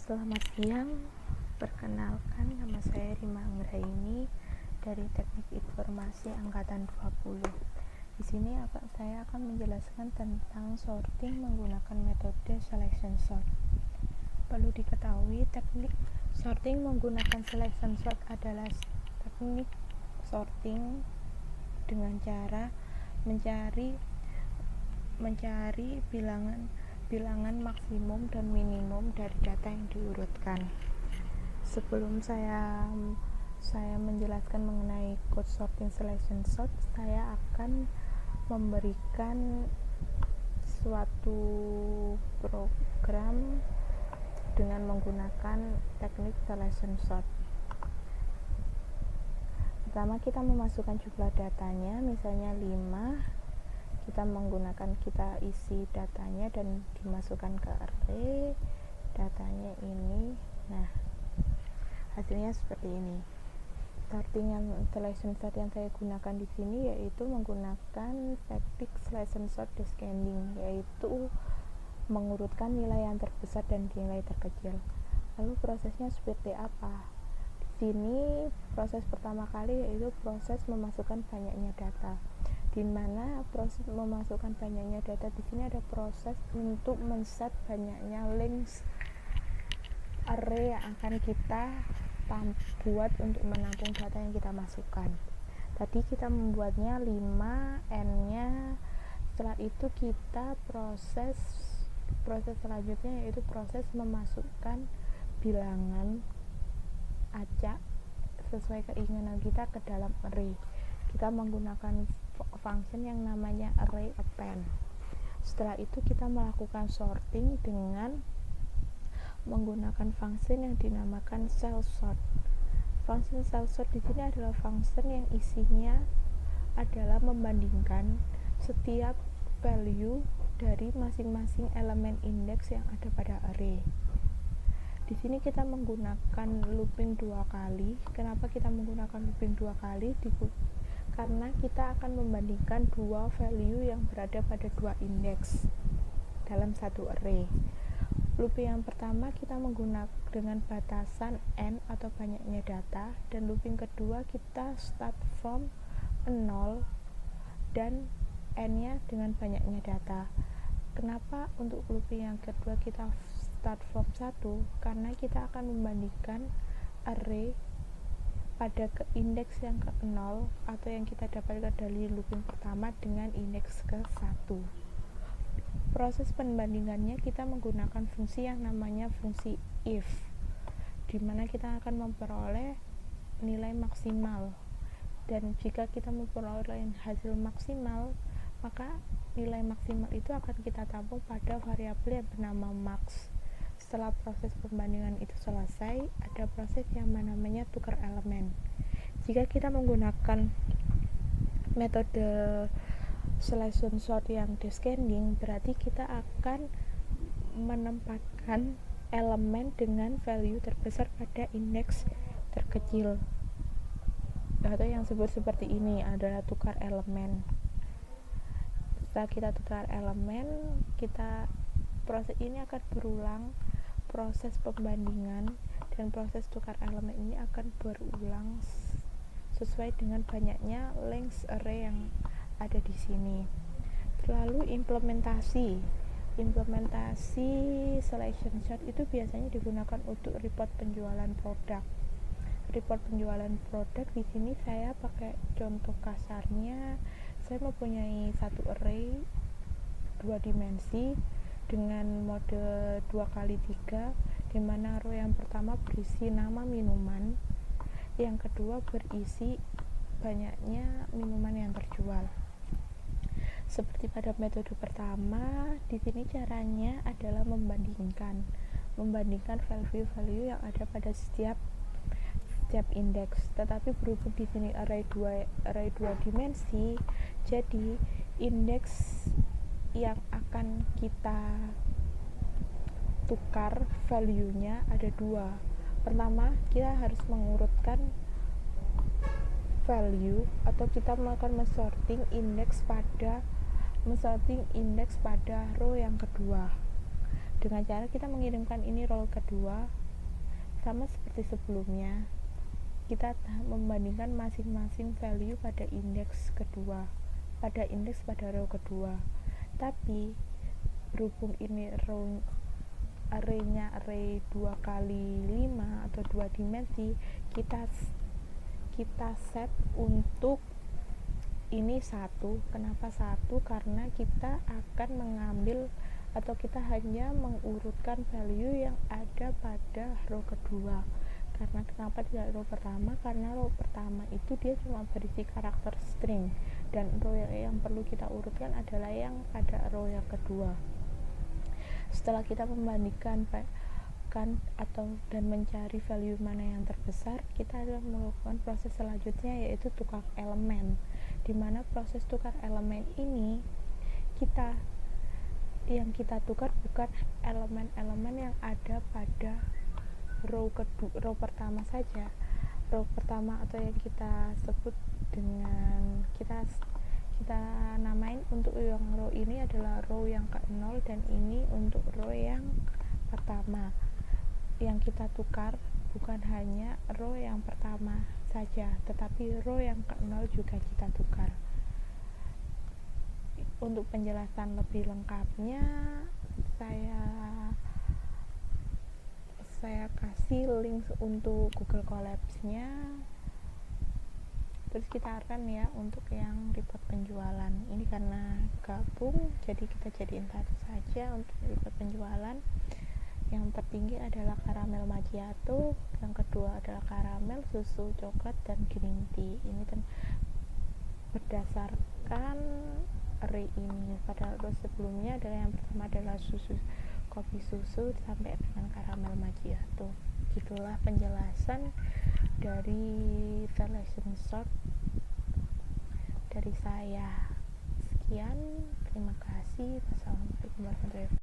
Selamat siang, perkenalkan nama saya Rima Anggraini dari Teknik Informasi Angkatan 20. Di sini saya akan menjelaskan tentang sorting menggunakan metode selection sort. Perlu diketahui, teknik sorting menggunakan selection sort adalah teknik sorting dengan cara mencari bilangan maksimum dan minimum dari data yang diurutkan. Sebelum saya menjelaskan mengenai code sorting selection sort, saya akan memberikan suatu program dengan menggunakan teknik selection sort. Pertama, kita memasukkan jumlah datanya, misalnya 5. Kita isi datanya dan dimasukkan ke array datanya ini. Nah, hasilnya seperti ini. Selection sort yang saya gunakan di sini yaitu menggunakan teknik selection sort descending, yaitu mengurutkan nilai yang terbesar dan nilai terkecil. Lalu prosesnya seperti apa? Di sini proses pertama kali yaitu proses memasukkan banyaknya data. Di mana proses memasukkan banyaknya data, di sini ada proses untuk men-set banyaknya links array yang akan kita buat untuk menampung data yang kita masukkan. Tadi kita membuatnya 5, n-nya. Setelah itu kita proses selanjutnya yaitu proses memasukkan bilangan acak sesuai keinginan kita ke dalam array. Kita menggunakan function yang namanya array append. Setelah itu kita melakukan sorting dengan menggunakan function yang dinamakan cell sort. Function cell sort di sini adalah function yang isinya adalah membandingkan setiap value dari masing-masing elemen indeks yang ada pada array. Di sini kita menggunakan looping 2 kali. Kenapa kita menggunakan looping 2 kali? Karena kita akan membandingkan dua value yang berada pada dua indeks dalam satu array. Looping yang pertama kita menggunakan dengan batasan n atau banyaknya data, dan looping kedua kita start from 0 dan n-nya dengan banyaknya data. Kenapa untuk looping yang kedua kita start from 1? Karena kita akan membandingkan array pada indeks yang ke-0 atau yang kita dapatkan dari looping pertama dengan indeks ke-1. Proses pembandingannya kita menggunakan fungsi yang namanya fungsi if, di mana kita akan memperoleh nilai maksimal, dan jika kita memperoleh hasil maksimal, maka nilai maksimal itu akan kita tampung pada variabel yang bernama max. Setelah proses pembandingan itu selesai, ada proses yang namanya tukar elemen. Jika kita menggunakan metode selection sort yang descending, berarti kita akan menempatkan elemen dengan value terbesar pada indeks terkecil, atau yang disebut seperti ini adalah tukar elemen. Setelah kita tukar elemen, proses ini akan berulang. Proses pembandingan dan proses tukar elemen ini akan berulang sesuai dengan banyaknya links array yang ada di sini. Lalu implementasi selection sort itu biasanya digunakan untuk report penjualan produk. Report penjualan produk di sini saya pakai contoh kasarnya. Saya mempunyai satu array 2 dimensi dengan mode 2x3, di mana row yang pertama berisi nama minuman, yang kedua berisi banyaknya minuman yang terjual. Seperti pada metode pertama, di sini caranya adalah membandingkan value-value yang ada pada setiap indeks. Tetapi berhubung di sini array 2 dimensi, jadi indeks yang akan kita tukar value-nya ada 2. Pertama, kita harus mengurutkan value, atau kita melakukan men-sorting indeks pada row yang kedua. Dengan cara kita mengirimkan ini row kedua, sama seperti sebelumnya, kita membandingkan masing-masing value pada indeks kedua, pada row kedua. Tapi berhubung ini arraynya array 2 kali 5 atau 2 dimensi, kita set untuk ini 1. Kenapa 1? Karena kita akan mengambil atau kita hanya mengurutkan value yang ada pada row kedua. Karena kenapa tidak row pertama? Karena row pertama itu dia cuma berisi karakter string, dan row yang perlu kita urutkan adalah yang pada row yang kedua. Setelah kita membandingkan dan mencari value mana yang terbesar, kita akan melakukan proses selanjutnya, yaitu tukar elemen. Dimana proses tukar elemen ini yang kita tukar bukan elemen-elemen yang ada pada row pertama saja. Row pertama atau yang kita sebut dengan kita namain untuk yang row ini adalah row yang ke-0, dan ini untuk row yang pertama. Yang kita tukar bukan hanya row yang pertama saja, tetapi row yang ke-0 juga kita tukar. Untuk penjelasan lebih lengkapnya, saya kasih link untuk Google Colabs-nya. Terus kita akan ya untuk yang report penjualan ini, karena gabung jadi kita jadiin satu saja untuk report penjualan. Yang tertinggi adalah karamel macchiato, yang kedua adalah karamel, susu coklat, dan green tea. Ini berdasarkan array ini. Pada row sebelumnya adalah yang pertama adalah kopi susu sampai dengan karamel macchiato. Itulah penjelasan dari selection sort dari saya. Sekian, terima kasih. Wassalamualaikum warahmatullahi wabarakatuh.